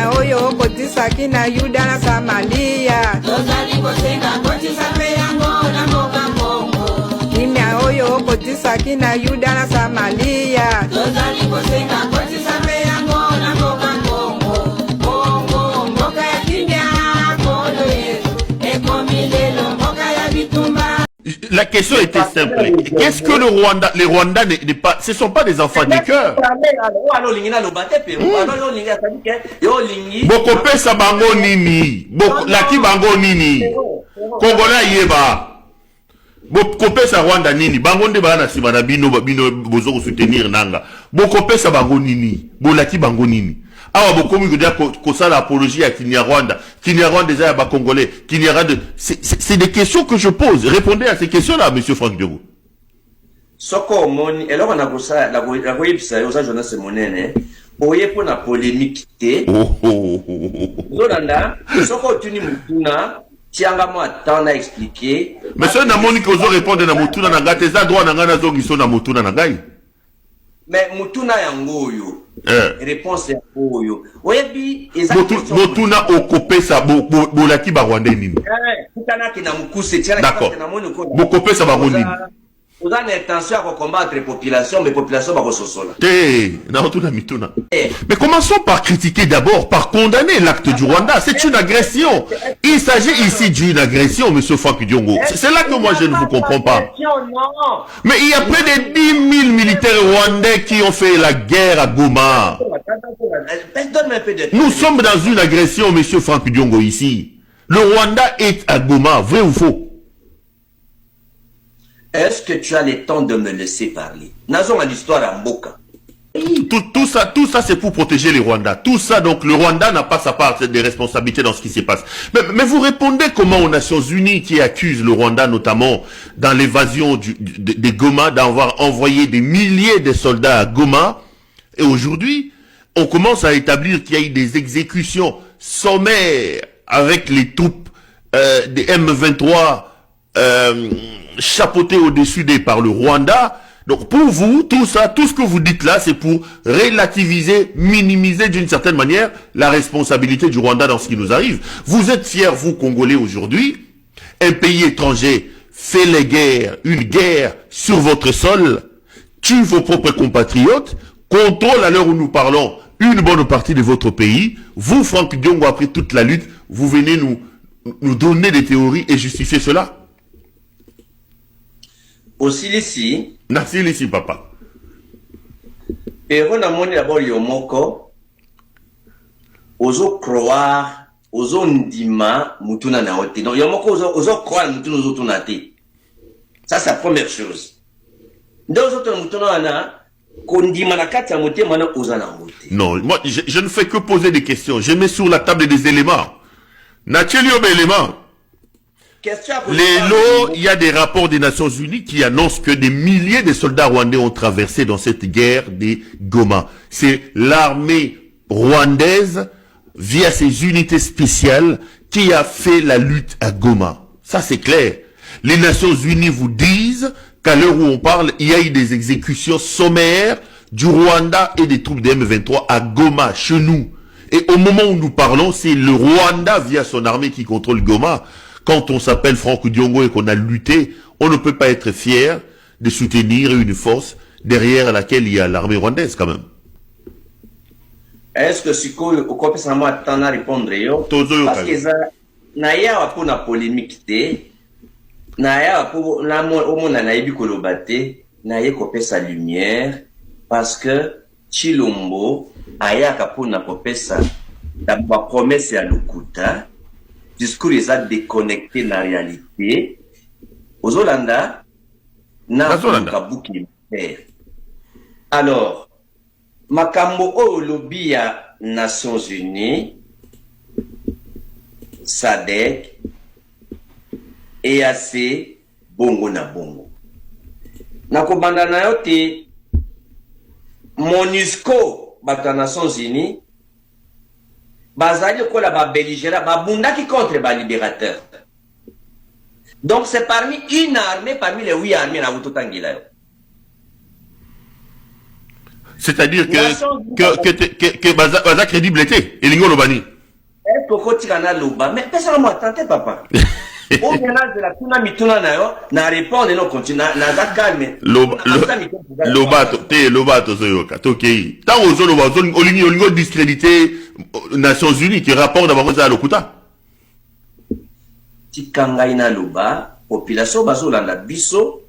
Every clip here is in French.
kimya oyo kotisaki na Yuda na Samaria. Kimya oyo kotisaki na Yuda na Samaria. La question était simple. Qu'est-ce que les Rwandais n'est pas, ce ne sont pas des enfants du cœur. Bokopesa bango nini, laki bango nini, Congolais yeba. Bokopesa Rwanda nini, bango nde bana sima bino bozo soutenir nanga. Bokopesa bango nini, bolaki bango nini. Awa bokomi kodia kosala apologie à Kinyarwanda. Kinyarwanda déjà ya ba Congolais. Kinyarwanda, c'est des questions que je pose. Répondez à ces questions-là, monsieur Franck Diogo. Soko moni, eloko na kosa la koyebisa yo za Jonas Monene. Oye po na polémique te. Zolanda, soko tuni mutuna, tianga mo atanda expliquer. Mais ça na moni ko zo répondre na mutuna na ngate za droit na ngana zo ngiso na mutuna na ngai. Mais mutuna yango yo. Réponse ya oyo. Oyebi motuna okopesa bolaki ba Rwandais nini? Kutana kina mukuse tiana na moni ko. Bokopesa ba nini? Vous avez l'intention à combattre les populations, mais les populations vont se sola. Mais commençons par critiquer d'abord, par condamner l'acte du Rwanda. C'est une agression. Il s'agit ici d'une agression, monsieur Franck Diongo. C'est là que moi je ne vous comprends pas. Mais il y a près de 10 000 militaires rwandais qui ont fait la guerre à Goma. Nous sommes dans une agression, monsieur Franck Diongo, ici. Le Rwanda est à Goma, vrai ou faux? Est-ce que tu as le temps de me laisser parler? Nazon a l'histoire à Mboka. Tout ça c'est pour protéger les Rwandais. Tout ça, donc le Rwanda n'a pas sa part des responsabilités dans ce qui se passe. Mais vous répondez comment aux Nations Unies qui accusent le Rwanda notamment dans l'évasion de Goma d'avoir envoyé des milliers de soldats à Goma. Et aujourd'hui, on commence à établir qu'il y a eu des exécutions sommaires avec les troupes des M23 chapeauté au-dessus par le Rwanda. Donc pour vous, tout ça, tout ce que vous dites là, c'est pour relativiser, minimiser d'une certaine manière la responsabilité du Rwanda dans ce qui nous arrive. Vous êtes fiers, vous Congolais aujourd'hui, un pays étranger fait les guerres, une guerre sur votre sol, tue vos propres compatriotes, contrôle à l'heure où nous parlons une bonne partie de votre pays. Vous, Franck Diongo, après toute la lutte, vous venez nous donner des théories et justifier cela. Aussi ici. Merci ici, papa. Et on a monné d'abord Yomoko. Ozo croire, ozo ndima, mutuna na ote. Donc Yomoko ozo croire mutuna ozo tunate. Ça c'est la première chose. Deux autres mutuna na kondima na kati ya mote mana oza na mote. Non, moi je ne fais que poser des questions. Je mets sur la table des éléments. N'a-t-il éléments? Il y a des rapports des Nations Unies qui annoncent que des milliers de soldats rwandais ont traversé dans cette guerre des Goma. C'est l'armée rwandaise, via ses unités spéciales, qui a fait la lutte à Goma. Ça, c'est clair. Les Nations Unies vous disent qu'à l'heure où on parle, il y a eu des exécutions sommaires du Rwanda et des troupes des M23 à Goma, chez nous. Et au moment où nous parlons, c'est le Rwanda, via son armée, qui contrôle Goma. Quand on s'appelle Franck Diongo et qu'on a lutté, on ne peut pas être fier de soutenir une force derrière laquelle il y a l'armée rwandaise quand même. Est-ce que si on peut s'attendre à répondre? Parce que na ya pour la polémique na ya pour la mona na yebi kolobate na ye kopesa sa lumière parce que Chilombo aya kapona kopesa la promesse ya lokuta. Discours est déconnecté de la réalité. Aux Hollandais, n'a pas bouclé. Alors, Makambo au lobby à Nations Unies, SADC, EAC, Bongo na Bongo. Nakobanda na yote, MONUSCO, bata Nations Unies, bazali ko la ba belligérant ba bundaki contre ba libérateur. Donc c'est parmi une armée parmi les 8 armées na utotangila yo. C'est-à-dire que baza crédible était. Et l'ingo lobani. Pourquoi tu en as loba? Mais personne m'a tenté, papa. Au ménage de la tuna mituna na yo, na répondre et non continue, na za calme. Lobato soyoka, tokei. Tant aux loba, olingo discrédité Nations Unies qui rapporte d'abord ça à l'okuta. Tikangai na loba, population bazolanda biso,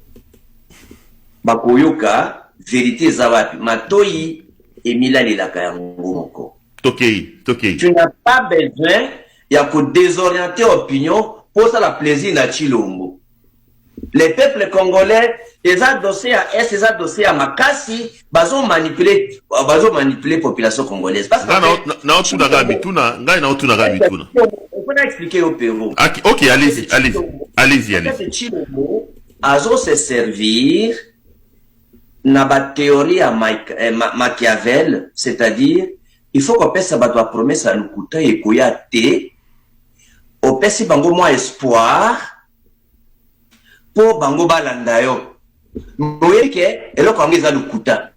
bakoyoka, vérité zawapi, matoi, emila lelaka yango moko. Tokei. Tu n'as pas besoin, il y a pour désorienter l'opinion, pour ça la plaisir na Chilombo. Les peuples congolais, ils ont dossier à S, ils ont dossier à Makassi, ils ont manipulé la population congolaise. Parce que on peut expliquer au Pérou. Ok, allez-y. Chilombo, ils se servir na ba théorie à Machiavel, c'est-à-dire il faut qu'on pèse sa promesse à l'ukuta et koyate, on pèse bango moins espoir pour bango balandayo. Moye ke elo kongeza l'ukuta.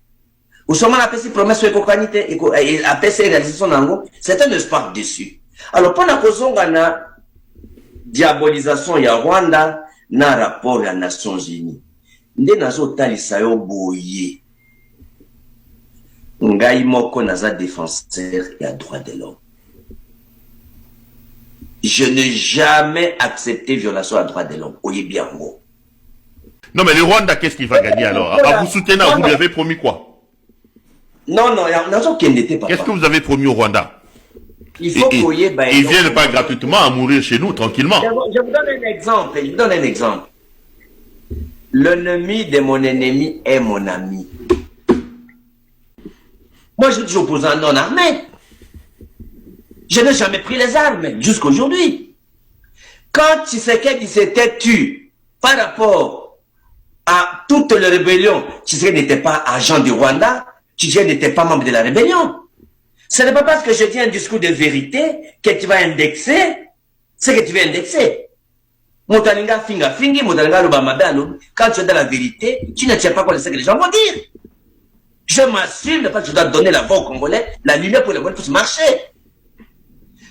Ou seulement la pèse promesse et kokanite et la pèse réalisation nango, c'est un espoir dessus. Alors pendant que zonga na diabolisation ya Rwanda na rapport ya Nations Unies, nde nazo talisa yo boye. Ngai moko naza défenseur des droits de l'homme. Je n'ai jamais accepté violation des droits de l'homme. Oyebiango. Non, mais le Rwanda, qu'est-ce qu'il va gagner alors? À vous soutenir, vous lui avez promis quoi? Non, n'était pas. Qu'est-ce que vous avez promis au Rwanda? Il faut ils viennent pas gratuitement à mourir chez nous, tranquillement. Je vous donne un exemple. L'ennemi de mon ennemi est mon ami. Moi, je suis opposant non armé. Je n'ai jamais pris les armes, jusqu'à aujourd'hui. Quand Tshisekedi s'était tué par rapport à toutes les rébellions, Tshisekedi n'était pas agent du Rwanda, Tshisekedi n'était pas membre de la rébellion. Ce n'est pas parce que je dis un discours de vérité que tu vas indexer ce que tu veux indexer. Motalinga finga fingi, motalinga lobamabano, quand tu es dans la vérité, tu ne tiens pas compte de ce que les gens vont dire. Je m'assume parce que je dois donner la voix aux Congolais, la lumière pour les Congolais puissent marcher.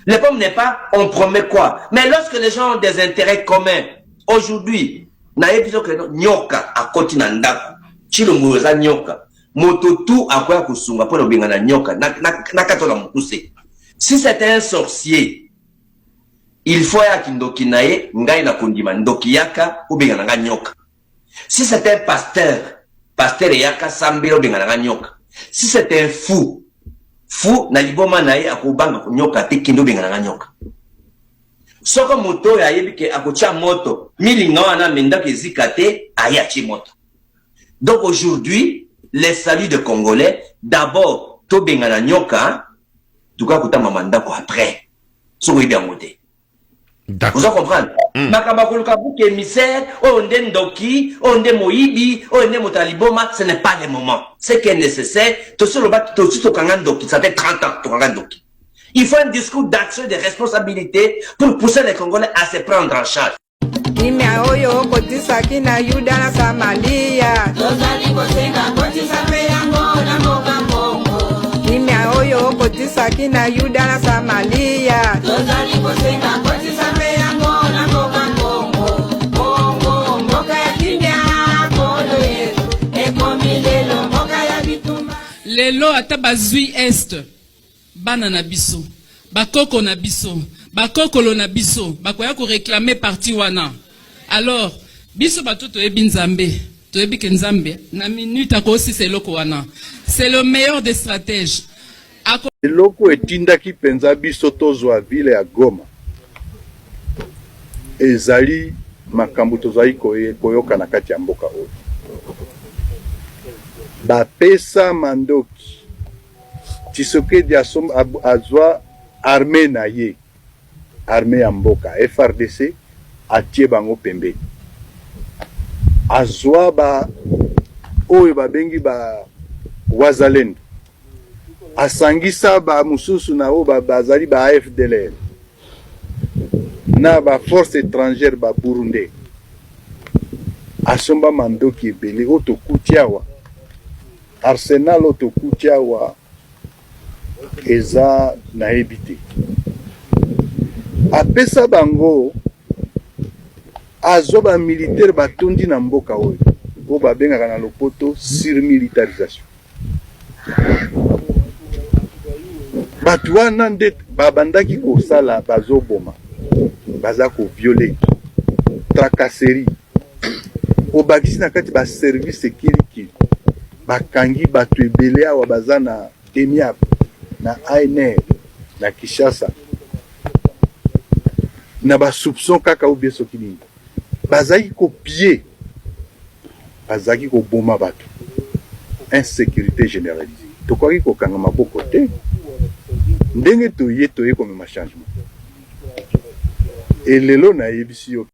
Le problème n'est pas, on promet quoi. Mais lorsque les gens ont des intérêts communs, aujourd'hui, nyoka à Kotinanda, Chilomouza nyoka, mototu à quoi kusunga pour le nyoka, nakatola mukuse. Si c'était un sorcier, il faut ya kindokinae, ngai na kondima, ndokiyaka, ou bingana nyoka. Si c'était un pasteur yaka sambiro bingana nyoka. Si c'était un fou na liboma na ye akobanga kunyoka te kindo bingana nyoka. Soko moto ya yebike akocha moto, milinga wana menda kezika te ayachi moto. Donc aujourd'hui, les saluts de Congolais, d'abord to bingana nyoka, tuka kutama mandako après. Soko yebi amote. Vous en comprenez? Makamba koluka bouke émissaire, onde ndoki, onde moibi, onde motaliboma, ce n'est pas le moment. Ce qui est nécessaire, tout ce ndoki, ça fait 30 ans que ndoki. Il faut un discours d'action et de responsabilité pour pousser les Congolais à se prendre en charge. Lelo ata bazui est bana na biso bakoko na biso bakokolo na biso bakoya ko réclamer parti wana. Alors biso batoto ebi nzambe to ebi ke nzambe na minute akosi seloko wana. C'est le meilleur des stratèges. Eloko etindaki penza biso tozwa ville ya Goma ezali makambo tozali koyoka na kati ya mboka oyo. Bapesa mandoki Tshisekedi azwa armée na ye, armée ya mboka FRDC atie bango pembeni, azwa ba oyo babengi ba wazalendo, asangisa ba mususu na o bazali ba AFDLR na ba force étrangère ba Burundi, asomba mandoki ebele oto kutiawa arsenal otokuti awa eza nayebi te. Apesa bango azwa ba militaire batondi na mboka oyo oyo babengaka na lopoto surmilitarisation. Bato wana nde babandaki kosala bazoboma, baza koviole, tracasserie, obakisi na kati ba service kilikili, bakangi bato ebele awa baza na ENIAP, na ANR, na Kinshasa, na ba soupçon kaka ou bien soki nini. Bazaki kopie, bazaki koboma bato. Insécurité généralisée. Tokoki kokanga maboko te. Ndenge toye komema changement. Et lelo na yebisi yo.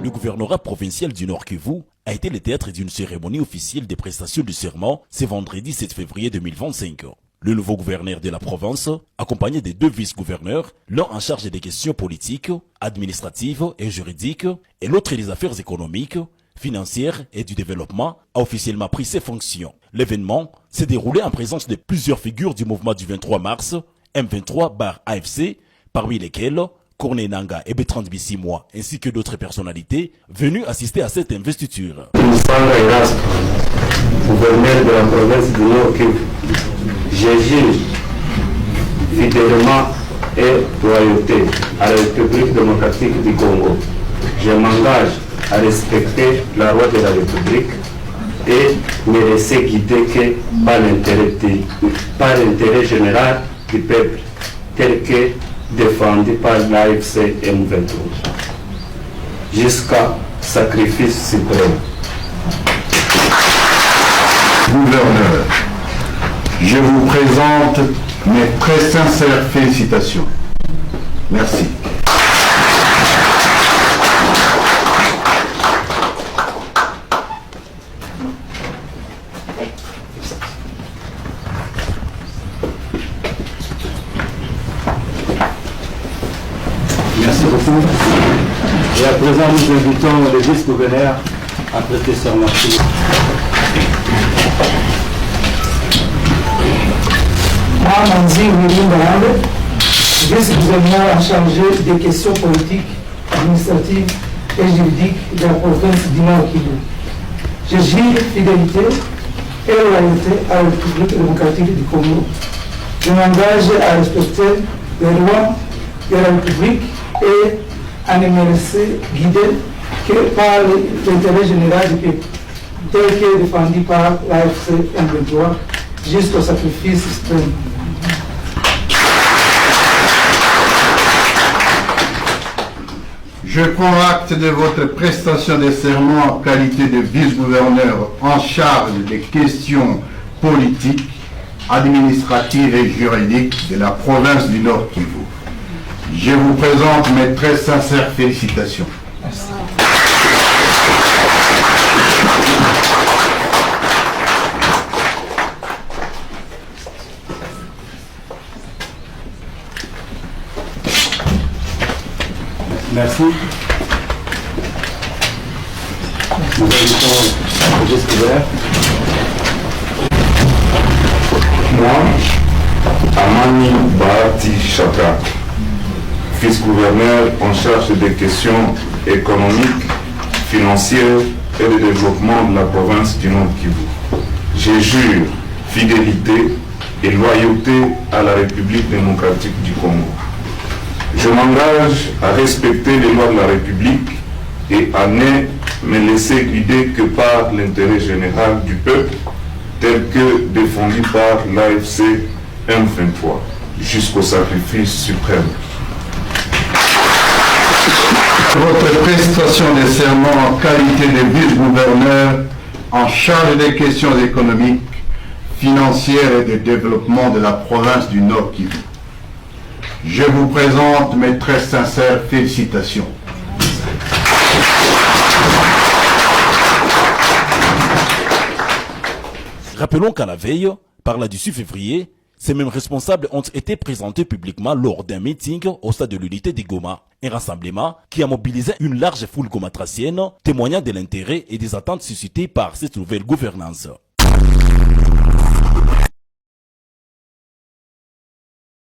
Le gouvernorat provincial du Nord Kivu a été le théâtre d'une cérémonie officielle des prestations du serment ce vendredi 7 février 2025. Le nouveau gouverneur de la province, accompagné des 2 vice-gouverneurs, l'un en charge des questions politiques, administratives et juridiques, et l'autre des affaires économiques, financières et du développement, a officiellement pris ses fonctions. L'événement s'est déroulé en présence de plusieurs figures du mouvement du 23 mars, M23-AFC, parmi lesquelles Corneille Nangaa et Bertrand Bisimwa, ainsi que d'autres personnalités venues assister à cette investiture. Gouverneur de la province du Nord Kivu, je jure fidèlement et loyauté à la République démocratique du Congo. Je m'engage à respecter la loi de la République et me laisser guider que par l'intérêt général du peuple, tel que défendu par l'AFC M23, jusqu'à sacrifice suprême. Gouverneur, je vous présente mes très sincères félicitations. Merci. Merci beaucoup. Et à présent, nous invitons le vice-gouverneur à prêter serment. Manzi Wilimbarambe, vice-gouverneur en charge des questions politiques, administratives et juridiques de la province du Nord Kivu. Je jure fidélité et loyauté à la République démocratique du Congo. Je m'engage à respecter les lois de la République et à ne me laisser guider que par l'intérêt général du peuple, tel que défendu par l'AFC M23 jusqu'au sacrifice suprême. Je prends acte de votre prestation de serment en qualité de vice-gouverneur en charge des questions politiques, administratives et juridiques de la province du Nord Kivu. Je vous présente mes très sincères félicitations. Merci. Merci. Nous invitons le vice-gouverneur. Moi, Amani Bahati Chaka, vice-gouverneur en charge des questions économiques, financières et de développement de la province du Nord Kivu. Je jure fidélité et loyauté à la République démocratique du Congo. Je m'engage à respecter les lois de la République et à ne me laisser guider que par l'intérêt général du peuple, tel que défendu par l'AFC M23, jusqu'au sacrifice suprême. Votre prestation de serment en qualité de vice-gouverneur en charge des questions économiques, financières et de développement de la province du Nord Kivu. Je vous présente mes très sincères félicitations. Rappelons qu'à la veille, par la 18 février, ces mêmes responsables ont été présentés publiquement lors d'un meeting au stade de l'unité de Goma. Un rassemblement qui a mobilisé une large foule gomatracienne, témoignant de l'intérêt et des attentes suscitées par cette nouvelle gouvernance.